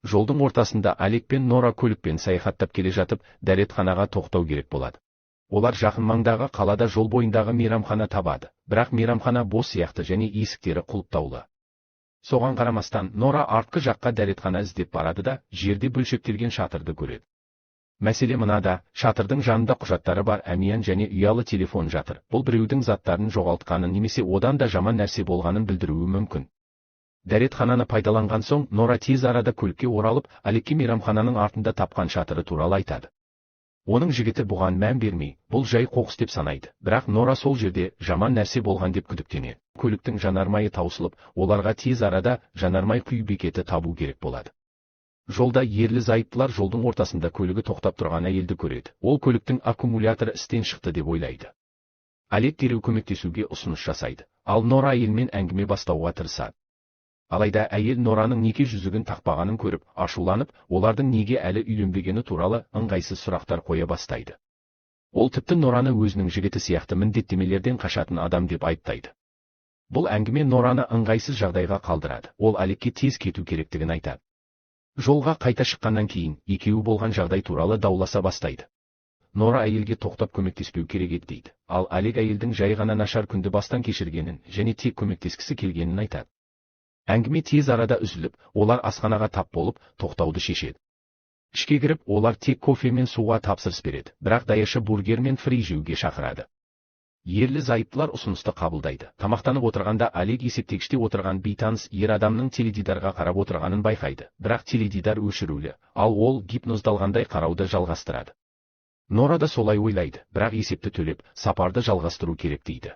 Жолдың ортасында Алек пен Нора көлікпен саяхаттап келе жатып, дәретханаға тоқтау керек болады. Олар жақын маңдағы қалада жол бойындағы мейрамхана табады, бірақ мейрамхана бос сияқты және есіктері құлыптаулы. Соған қарамастан, Нора артқы жаққа дәретхана іздеп барады да, жерде бөлшектелген шатырды көреді. Мәселе мынада, шатырдың жанында құжаттары бар әмиян және ұялы телефон жатыр. Бұл біреудің заттарын жоғалтқанын немесе одан да жаман нәрсе болғанын білдіруі мүмкін. Дәретхананы пайдаланған соң, Нора тез арада көлікке оралып, Алекке мейрамхананың артында тапқан шатыры туралы айтады. Оның жігіті бұған мән бермей, бұл жай қоқыс деп санайды, бірақ Нора сол жерде жаман нәрсе болған деп күдіктенеді. Көліктің жанармайы таусылып, оларға тез арада жанармай құю бекеті табу керек болады. Жолда ерлі-зайыптылар жолдың ортасында көлігі тоқтап тұрған әйелді көреді. Ол көліктің аккумуляторы істен шықты деп ойлайды. Алек дереу көмектесуге ұсыныс жасайды, ал Нора әйелмен әңгіме бастауға тырысады. Алайда әйел Нораның неке жүзігін тақпағанын көріп, ашуланып, олардың неге әлі үйленбегені туралы ыңғайсыз сұрақтар қоя бастайды. Ол тіпті Нораны өзінің жігіті сияқты міндеттемелерден қашатын адам деп айыптайды. Бұл әңгіме Нораны ыңғайсыз жағдайға қалдырады. Ол Алекке тез кету керектігін айтады. Жолға қайта шыққаннан кейін, екеуі болған жағдай туралы дауласа бастайды. Нора әйелге тоқтап көмектеспеу керек еді дейді, ал Алек әйелдің жай ғана нашар күнді бастан кешіргенін және тек көмектескісі келгенін айтады. Әңгіме тез арада үзіліп, олар асханаға тап болып, тоқтауды шешеді. Ішке кіріп, олар тек кофе мен суға тапсырыс береді, бірақ даяшы бургер мен фри жеуге шақырады. Ерлі-зайыптылар ұсынысты қабылдайды. Тамақтанып отырғанда Алек есептегіште отырған бейтаныс ер адамның теледидарға қарап отырғанын байқайды, бірақ теледидар өшірулі, ал ол гипноздалғандай қарауды жалғастырады. Нора да солай ойлайды, бірақ есепті төлеп, сапарды жалғастыру керек дейді.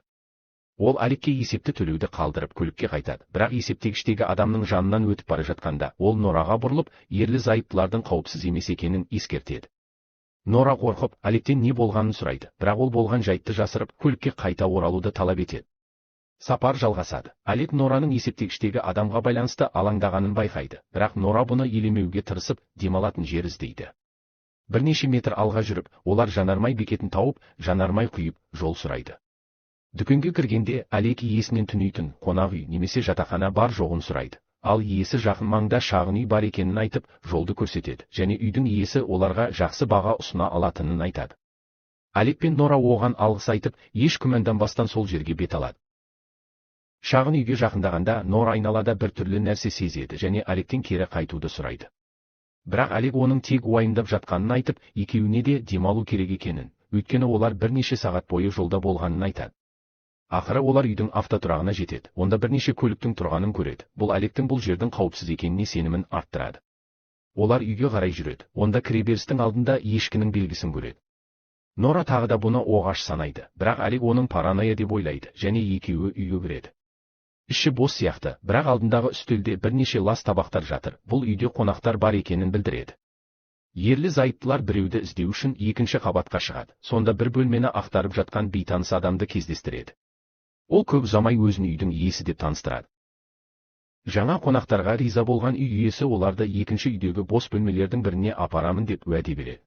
Ол Алекке есепті төлеуді қалдырып көлікке қайтады, бірақ есептегіштегі адамның жанынан өтіп бара жатқанда, ол Нораға бұрылып, ерлі-зайыптылардың қауіпсіз емес екенін ескертеді. Нора қорқып, Алектен не болғанын сұрайды, бірақ ол болған жайтты жасырып, көлікке қайта оралуды талап етеді. Сапар жалғасады. Алек Нораның есептегіштегі адамға байланысты алаңдағанын байқайды, бірақ Нора бұны елемеуге тырысып, демалатын жер іздейді. Бірнеше метр алға жүріп, олар жанармай бекетін тауып, жанармай құйып, жол сұрайды. Дүкенге кіргенде Алек иесінен түнейтін қонақ үй немесе жатақхана бар жоғын сұрайды, ал иесі жақын маңда шағын үй бар екенін айтып, жолды көрсетеді, және үйдің иесі оларға жақсы баға ұсына алатынын айтады. Алек пен Нора оған алғыс айтып, еш күмәнданбастан сол жерге бет алады. Шағын үйге жақындағанда Нора айналада бір түрлі нәрсе сезеді және Алектен кері қайтуды сұрайды. Бірақ Алек оның тек уайымдап жатқанын айтып, екеуіне де демалу керек екенін, өйткені олар бірнеше сағат бойы жолда болғанын айтады. Ақыры олар үйдің автотұрағына жетеді, онда бірнеше көліктің тұрғанын көреді. Бұл Алектің бұл жердің қауіпсіз екеніне сенімін арттырады. Олар үйге қарай жүреді, онда кіреберістің алдында ешкінің белгісін көреді. Нора тағы да бұны оғаш санайды, бірақ Алек оның параноя деп ойлайды, және екеуі үйге кіреді. Іші бос сияқты, бірақ алдындағы үстелде бірнеше лас табақтар жатыр, бұл үйде қонақтар бар екенін білдіреді. Ерлі-зайыптылар біреуді іздеу үшін екінші қабатқа шығады, сонда бір бөлмені ақтарып жатқан бейтаныс адамды кездестіреді. Ол көп ұзамай өзін үйдің иесі деп таныстырады. Жаңа қонақтарға риза болған үй иесі оларды екінші үйдегі бос бөлмелердің біріне апарамын деп уәде береді.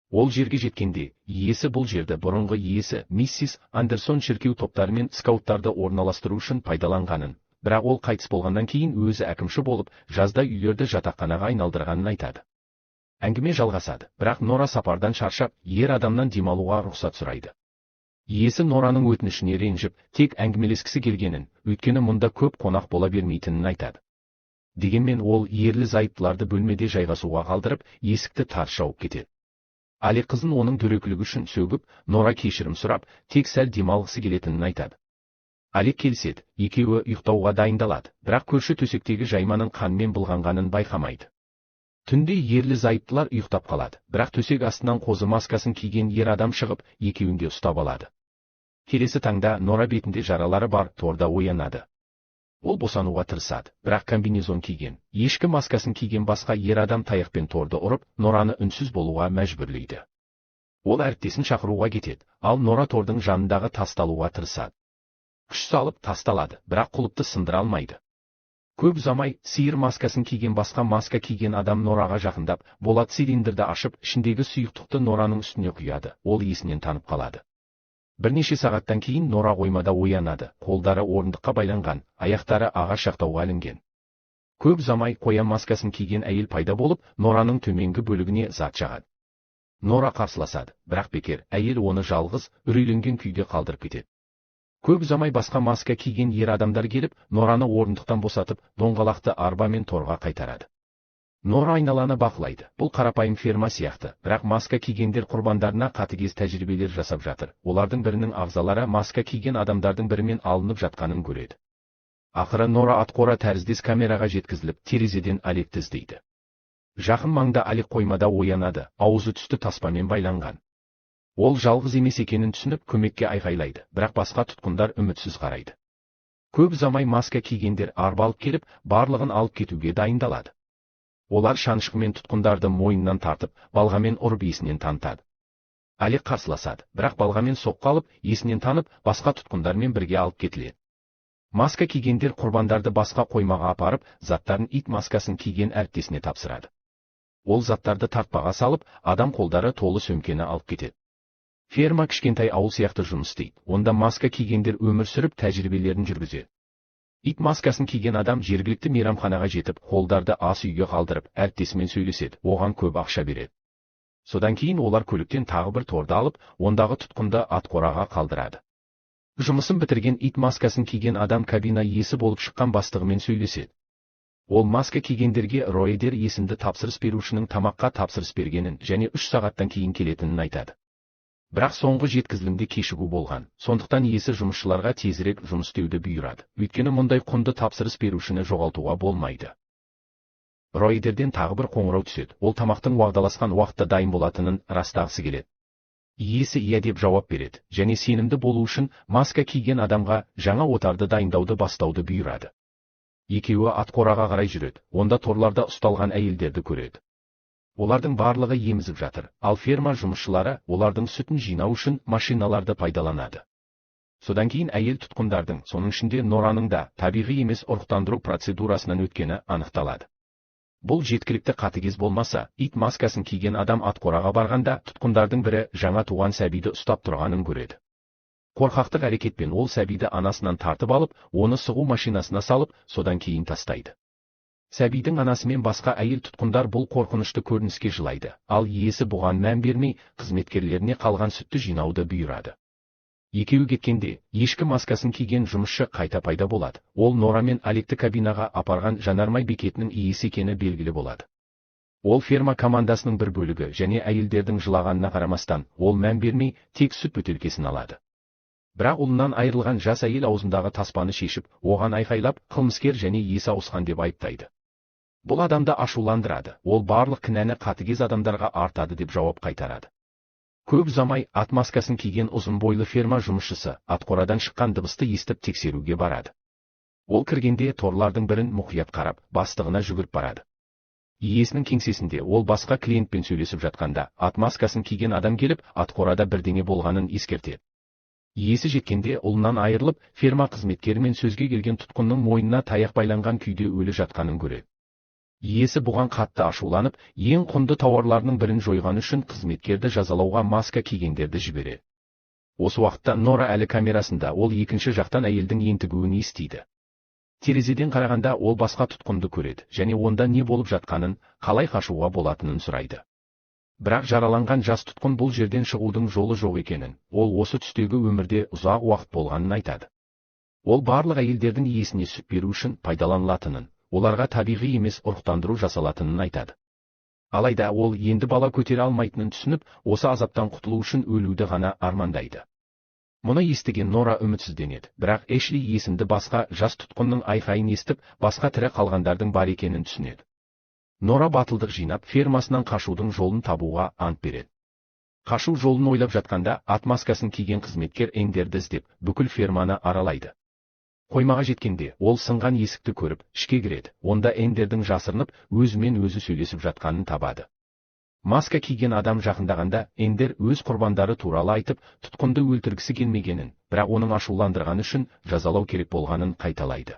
Ол жерге жеткенде, иесі бұл жерді бұрынғы иесі миссис Андерсон шіркеу топтары мен скауттарды орналастыру үшін пайдаланғанын, бірақ ол қайтыс болғаннан кейін өзі әкімші болып, жазда үйлерді жатақханаға айналдырғанын айтады. Әңгіме жалғасады, бірақ Нора сапардан шаршап, ер адамнан демалуға рұқсат сұрайды. Иесі Нораның өтінішіне ренжіп, тек әңгімелескісі келгенін, өйткені мұнда көп қонақ бола бермейтінін айтады. Дегенмен ол ерлі-зайыптыларды бөлмеде жайғасуға қалдырып, есікті тарс жауып кетеді. Алек қызын оның дөрекілігі үшін сөгіп, Нора кешірім сұрап, тек сәл демалғысы келетінін айтады. Алек келіседі, екеуі ұйықтауға дайындалады, бірақ көрші төсектегі жайманың қанмен былғанғанын байқамайды. Түнде ерлі-зайыптылар ұйықтап қалады, бірақ төсек астынан қозы маскасын киген ер адам шығып, екеуінде ұстап алады. Келесі таңда Нора бетінде жаралары бар торда оянады. Ол босануға тырысады, бірақ комбинезон киген, ешкі маскасын киген басқа ер адам таяқпен торды ұрып, Нораны үнсіз болуға мәжбүрлейді. Ол әріптесін шақыруға кетеді, ал Нора тордың жанындағы тасталуға тырысады. Күш салып тасталады, бірақ құлыпты сындыра алмайды. Көп ұзамай, сиыр маскасын киген басқа маска киген адам Нораға жақындап, болат цилиндрді ашып, ішіндегі сұйықтықты Нораның үстіне құяды, ол есінен танып қалады. Бірнеше сағаттан кейін Нора қоймада оянады, қолдары орындыққа байланған, аяқтары ағаш жақтауға ілінген. Көп ұзамай қоян маскасын киген әйел пайда болып, Нораның төменгі бөлігіне зат жағады. Нора қарсыласады, бірақ бекер, әйел оны жалғыз, үрейленген күйде қалдырып кетеді. Көп ұзамай басқа маска киген ер адамдар келіп, Нораны орындықтан босатып, доңғалақты арба мен торға қайтарады. Нора айналаны бақылайды. Бұл қарапайым ферма сияқты, бірақ маска кигендер құрбандарына қатыгез тәжірибелер жасап жатыр. Олардың бірінің ағзалары маска киген адамдардың бірімен алынып жатқанын көреді. Ақыры Нора атқора тәріздес камераға жеткізіліп, терезеден Алекті іздейді. Жақын маңда Алек қоймада оянады, аузы түсті таспамен байланған. Ол жалғыз емес екенін түсініп, көмекке айғайлайды, бірақ басқа тұтқындар үмітсіз қарайды. Көп ұзамай маска кигендер арба алып келіп, барлығын алып кетуге дайындалады. Олар шанышқымен тұтқындарды мойнынан тартып, балғамен ұрып есінен танытады. Алек қарсыласады, бірақ балғамен соққы алып, есінен танып, басқа тұтқындармен бірге алып кетіледі. Маска кигендер құрбандарды басқа қоймаға апарып, заттарын ит маскасын киген әріптесіне тапсырады. Ол заттарды тартпаға салып, адам қолдары толы сөмкені алып кетеді. Ферма кішкентай ауыл сияқты жұмыс істейді. Онда маска кигендер өмір сүріп тәжірибелерін жүргізеді. Ит маскасын киген адам жергілікті мейрамханаға жетіп, қолдарды ас үйге қалдырып, әріптесімен сөйлеседі, оған көп ақша береді. Содан кейін олар көліктен тағы бір торды алып, ондағы тұтқынды атқораға қалдырады. Жұмысын бітірген ит маскасын киген адам кабина иесі болып шыққан бастығымен сөйлеседі. Ол маска кигендерге Ройдер есімді тапсырыс берушінің тамаққа тапсырыс бергенін және 3 сағаттан кейін келетінін айтады. Бірақ соңғы жеткізілімде кешігу болған, сондықтан иесі жұмысшыларға тезірек жұмыс істеуді бұйырады. Өйткені мұндай құнды тапсырыс берушіні жоғалтуға болмайды. Ройдерден тағы бір қоңырау түседі. Ол тамақтың уағдаласқан уақытта дайын болатынын растағысы келеді. Иесі иә деп жауап береді, және сенімді болу үшін маска киген адамға жаңа отарды дайындауды бастауды бұйырады. Екеуі атқораға қарай жүреді, онда торларда ұсталған әйелдерді көреді. Олардың барлығы емізіп жатыр, ал ферма жұмысшылары олардың сүтін жинау үшін машиналарды пайдаланады. Содан кейін әйел тұтқындардың, соның ішінде Нораның да табиғи емес ұрықтандыру процедурасынан өткені анықталады. Бұл жеткілікті қатыгез болмаса, ит маскасын киген адам атқораға барғанда, тұтқындардың бірі жаңа туған сәбиді ұстап тұрғанын көреді. Қорқақтық әрекетпен ол сәбиді анасынан тартып алып, оны сығу машинасына салып, содан кейін тастайды. Сәбидің анасымен басқа әйел тұтқындар бұл қорқынышты көрініске жылайды, ал иесі бұған мән бермей, қызметкерлеріне қалған сүтті жинауды бұйырады. Екеуі кеткенде, ешкі маскасын киген жұмысшы қайта пайда болады. Ол Нора мен Алекті кабинаға апарған жанармай бекетінің иесі екені белгілі болады. Ол ферма командасының бір бөлігі және әйелдердің жылағанына қарамастан, ол мән бермей, тек сүт бөтелкесін алады. Бірақ ұлынан айырылған жас әйел аузындағы таспаны шешіп, оған айқайлап, қылмыскер және есі ауысқан деп айыптайды. Бұл адамды ашуландырады, ол барлық кінәні қатыгез адамдарға артады деп жауап қайтарады. Көп ұзамай, ат маскасын киген ұзын бойлы ферма жұмысшысы атқорадан шыққан дыбысты естіп тексеруге барады. Ол кіргенде торлардың бірін мұқият қарап, бастығына жүгіріп барады. Иесінің кеңсесінде ол басқа клиентпен сөйлесіп жатқанда, ат маскасын киген адам келіп, атқорада бірдеңе болғанын ескертеді. Иесі жеткенде ұлынан айырылып, ферма қызметкерімен сөзге келген тұтқынның мойнына таяқ байланған күйде өлі жатқанын көреді. Иесі бұған қатты ашуланып, ең құнды тауарларының бірін жойған үшін қызметкерді жазалауға маска кигендерді жібереді. Осы уақытта Нора әлі камерасында, ол екінші жақтан әйелдің ентігуін естиді. Терезеден қарағанда ол басқа тұтқынды көреді, және онда не болып жатқанын, қалай қашуға болатынын сұрайды. Бірақ жараланған жас тұтқын бұл жерден шығудың жолы жоқ екенін, ол осы түстегі өмірде ұзақ уақыт болғанын айтады. Ол барлық әйелдердің иесіне сүт беру үшін пайдаланылатынын, оларға табиғи емес ұрықтандыру жасалатынын айтады. Алайда ол енді бала көтере алмайтынын түсініп, осы азаптан құтылу үшін өлуді ғана армандайды. Мұны естіген Нора үмітсізденеді, бірақ Эшли есімді басқа жас тұтқынның айқайын естіп, басқа тірі қалғандардың бар екенін түсінеді. Нора батылдық жинап, фермасынан қашудың жолын табуға ант береді. Қашу жолын ойлап жатқанда, ат маскасын киген қызметкер Эндерді іздеп, бүкіл ферманы аралайды. Қоймаға жеткенде, ол сынған есікті көріп, ішке кіреді. Онда Эндердің жасырынып, өзімен өзі сөйлесіп жатқанын табады. Маска киген адам жақындағанда, Эндер өз құрбандары туралы айтып, тұтқынды өлтіргісі келмегенін, бірақ оның ашуландырғаны үшін жазалау керек болғанын қайталайды.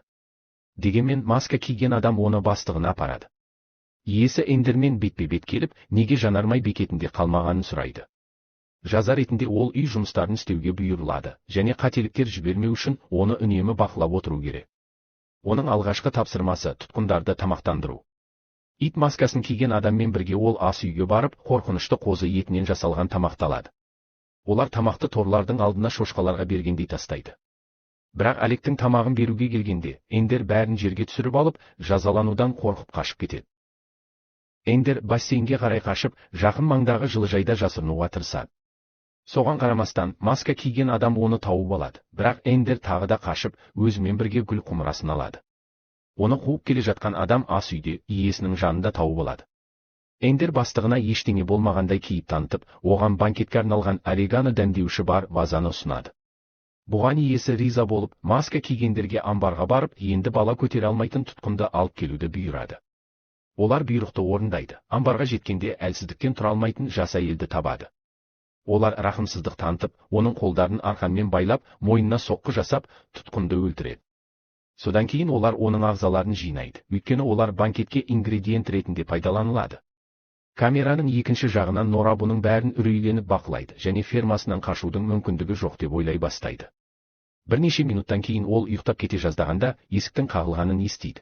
Дегенмен маска киген адам оны бастығына апарады. Иесі Эндермен бетпе-бет келіп, неге жанармай бекетінде қалмағанын сұрайды. Жаза ретінде ол үй жұмыстарын істеуге бұйырылады, және қателіктер жібермеу үшін оны үнемі бақылап отыру керек. Оның алғашқы тапсырмасы тұтқындарды тамақтандыру. Ит маскасын киген адаммен бірге ол ас үйге барып, қорқынышты қозы етінен жасалған тамақты алады. Олар тамақты торлардың алдына шошқаларға бергендей тастайды. Бірақ Алектің тамағын беруге келгенде, Эндер бәрін жерге түсіріп алып, жазаланудан қорқып қашып кетеді. Эндер бассейнге қарай қашып, жақын маңдағы жылыжайда жасырынуға тырысады. Соған қарамастан, маска киген адам оны тауып алады, бірақ Эндер тағы да қашып, өзімен бірге гүл құмырасын алады. Оны қуып келе жатқан адам ас үйде, иесінің жанында тауып алады. Эндер бастығына ештеңе болмағандай кейіп танытып, оған банкетке арналған орегано дәмдеуші бар вазаны ұсынады. Бұған иесі риза болып, маска кигендерге амбарға барып, енді бала көтере алмайтын тұтқынды алып келуді бұйырады. Олар бұйрықты орындайды. Амбарға жеткенде әлсіздіктен тұра алмайтын жас әйелді табады. Олар рахымсыздық танытып, оның қолдарын арқанмен байлап, мойнына соққы жасап, тұтқынды өлтіреді. Содан кейін олар оның ағзаларын жинайды, өйткені олар банкетке ингредиент ретінде пайдаланылады. Камераның екінші жағынан Нора бұның бәрін үрейленіп бақылайды және фермасынан қашудың мүмкіндігі жоқ деп ойлай бастайды. Бірнеше минуттан кейін ол ұйықтап кете жаздағанда есіктің қағылғанын естиді.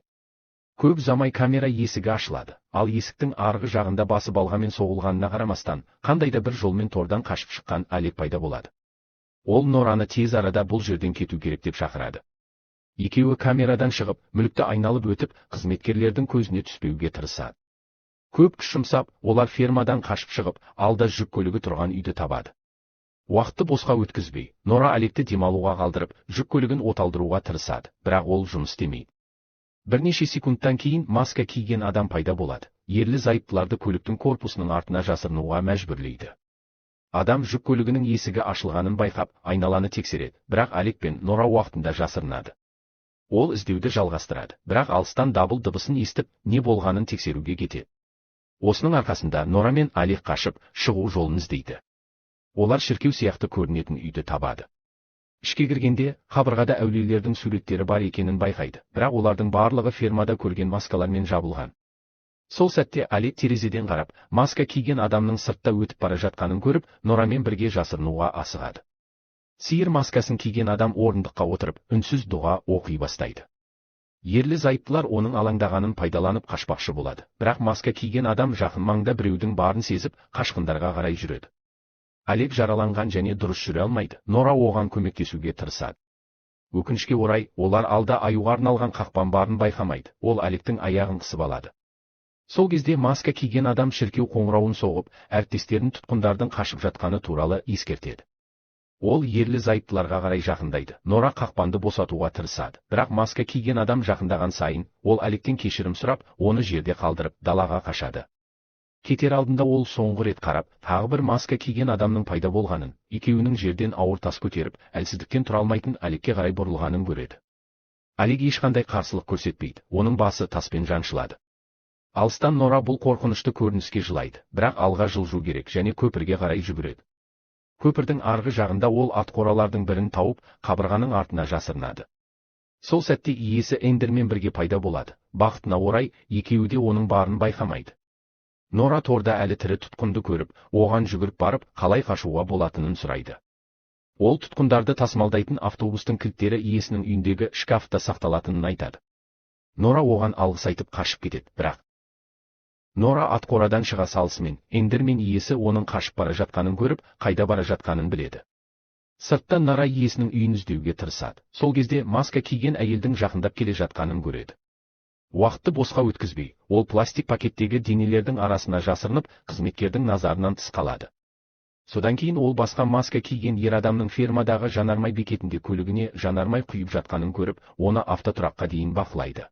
Көп ұзамай камера есігі ашылады, ал есіктің арғы жағында басы балғамен соғылғанына қарамастан, қандай да бір жолмен тордан қашып шыққан Алек пайда болады. Ол Нораны тез арада бұл жерден кету керек деп шақырады. Екеуі камерадан шығып, мүлікті айналып өтіп, қызметкерлердің көзіне түспеуге тырысады. Көп күш жұмсап, олар фермадан қашып шығып, алда жүк көлігі тұрған үйді табады. Уақытты босқа өткізбей, Нора Алекті демалуға қалдырып, жүк көлігін оталдыруға тырысады, бірақ ол жұмыс істемейді. Бірнеше секундтан кейін маска киген адам пайда болады. Ерлі-зайыптыларды көліктің корпусының артына жасырынуға мәжбүрлейді. Адам жүк көлігінің есігі ашылғанын байқап, айналаны тексереді, бірақ Алек пен Нора уақытында жасырынады. Ол іздеуді жалғастырады, бірақ алыстан дабыл дыбысын естіп, не болғанын тексеруге кетеді. Осының арқасында Нора мен Алек қашып, шығу жолын іздейді. Олар шіркеу сияқты көрінетін үйді табады. Ішке кіргенде, қабырғада әулиелердің суреттері бар екенін байқайды, бірақ олардың барлығы фермада көрген маскалармен жабылған. Сол сәтте Алек терезеден қарап, маска киген адамның сыртта өтіп бара жатқанын көріп, Норамен бірге жасырынуға асығады. Сиыр маскасын киген адам орындыққа отырып, үнсіз дұға оқи бастайды. Ерлі-зайыптылар оның алаңдағанын пайдаланып қашпақшы болады, бірақ маска киген адам жақын маңда біреудің барын сезіп, қашқындарға қарай жүреді. Алек жараланған және дұрыс жүре алмайды, Нора оған көмектесуге тырысады. Өкінішке орай, олар алда аюға арналған қақпан барын байқамайды, ол Алектің аяғын қысып алады. Сол кезде маска киген адам шіркеу қоңырауын соғып, әріптестерін тұтқындардың қашып жатқаны туралы ескертеді. Ол ерлі-зайыптыларға қарай жақындайды, Нора қақпанды босатуға тырысады, бірақ маска киген адам жақындаған сайын, ол Алектен кешірім сұрап, оны жерде қалдырып, далаға қашады. Кетер алдында ол соңғы рет қарап, тағы бір маска киген адамның пайда болғанын, екеуінің жерден ауыр тас көтеріп, әлсіздіктен тұра алмайтын Алекке қарай бұрылғанын көреді. Алек ешқандай қарсылық көрсетпейді, оның басы таспен жаншылады. Алыстан Нора бұл қорқынышты көрініске жылайды, бірақ алға жылжу керек және көпірге қарай жүгіреді. Көпірдің арғы жағында ол атқоралардың бірін тауып, қабырғаның артына жасырынады. Сол сәтте иесі Эндермен бірге пайда болады, бақытына орай, екеуі де оның барын байқамайды. Нора торда әлі тірі тұтқынды көріп, оған жүгіріп барып, қалай қашуға болатынын сұрайды. Ол тұтқындарды тасымалдайтын автобустың кілттері иесінің үйіндегі шкафта сақталатынын айтады. Нора оған алғыс айтып қашып кетеді, бірақ Нора атқорадан шыға салысымен, Эндер мен иесі оның қашып бара жатқанын көріп, қайда бара жатқанын біледі. Сырттан Нора иесінің үйін іздеуге тырысады. Сол кезде маска киген әйелдің жақындап келе жатқанын көреді. Уақытты босқа өткізбей, ол пластик пакеттегі денелердің арасына жасырынып, қызметкердің назарынан тыс қалады. Содан кейін ол басқа маска киген ер адамның фермадағы жанармай бекетінде көлігіне жанармай құйып жатқанын көріп, оны автотұраққа дейін бақылайды.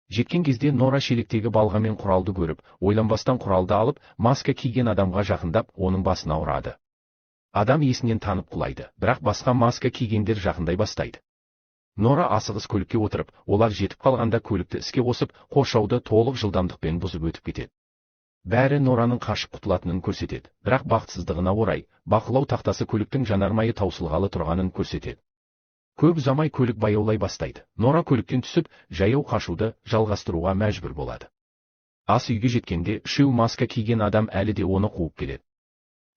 Жеткен кезде Нора шелектегі балғамен құралды көріп, ойланбастан құралды алып, маска киген адамға жақындап, оның басына ұрады. Адам есінен танып құлайды, бірақ басқа маска кигендер жақындай бастайды. Нора асығыс көлікке отырып, олар жетіп қалғанда көлікті іске қосып, қоршауды толық жылдамдықпен бұзып өтіп кетеді. Бәрі Нораның қашып құтылатынын көрсетеді, бірақ бақытсыздығына орай, бақылау тақтасы көліктің жанармайы таусылғалы тұрғанын көрсетеді. Көп ұзамай көлік баяулай бастайды. Нора көліктен түсіп, жаяу қашуды жалғастыруға мәжбүр болады. Ас үйге жеткенде, үшеу маска киген адам әлі де оны қуып келеді.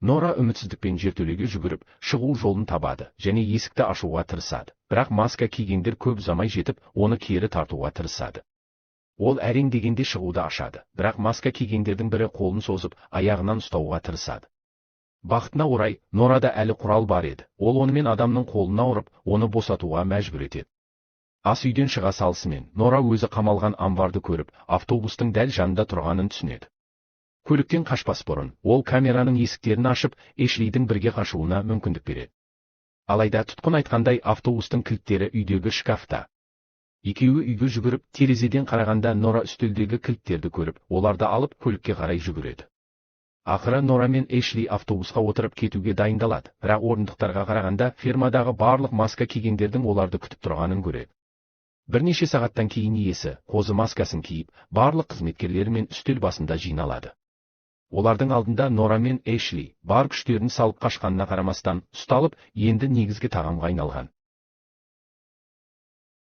Нора үмітсіздікпен жертөлеге жүгіріп, шығу жолын табады және есікті ашуға тырысады. бірақ маска кигендер көп ұзамай жетіп, оны кері тартуға тырысады. Ол әрең дегенде шығуды ашады, бірақ маска кигендердің бірі қолын созып, аяғынан ұстауға тырысады. Бақытына орай, Норада әлі құрал бар еді. Ол онымен адамның қолына ұрып, оны босатуға мәжбүр етеді. Ас үйден шыға салысымен, Нора өзі қамалған амбарды көріп, автобустың дәл жанында тұрғанын түсінеді. Көліктен қашпас бұрын, ол камераның есіктерін ашып, Эшлидің бірге қашуына мүмкіндік береді. Алайда тұтқын айтқандай, автобустың кілттері үйдегі шкафта. Екеуі үйге жүгіріп, терезеден қарағанда Нора үстелдегі кілттерді көріп, оларды алып көлікке қарай жүгіреді. Ақыры Нора мен Эшли автобусқа отырып кетуге дайындалады, бірақ орындықтарға қарағанда фермадағы барлық маска кигендердің оларды күтіп тұрғанын көреді. Бірнеше сағаттан кейін иесі, қозы маскасын киіп, барлық қызметкерлерімен үстел басында жиналады. Олардың алдында Нора мен Эшли бар күштерін салып қашқанына қарамастан, ұсталып, енді негізгі тағамға айналған.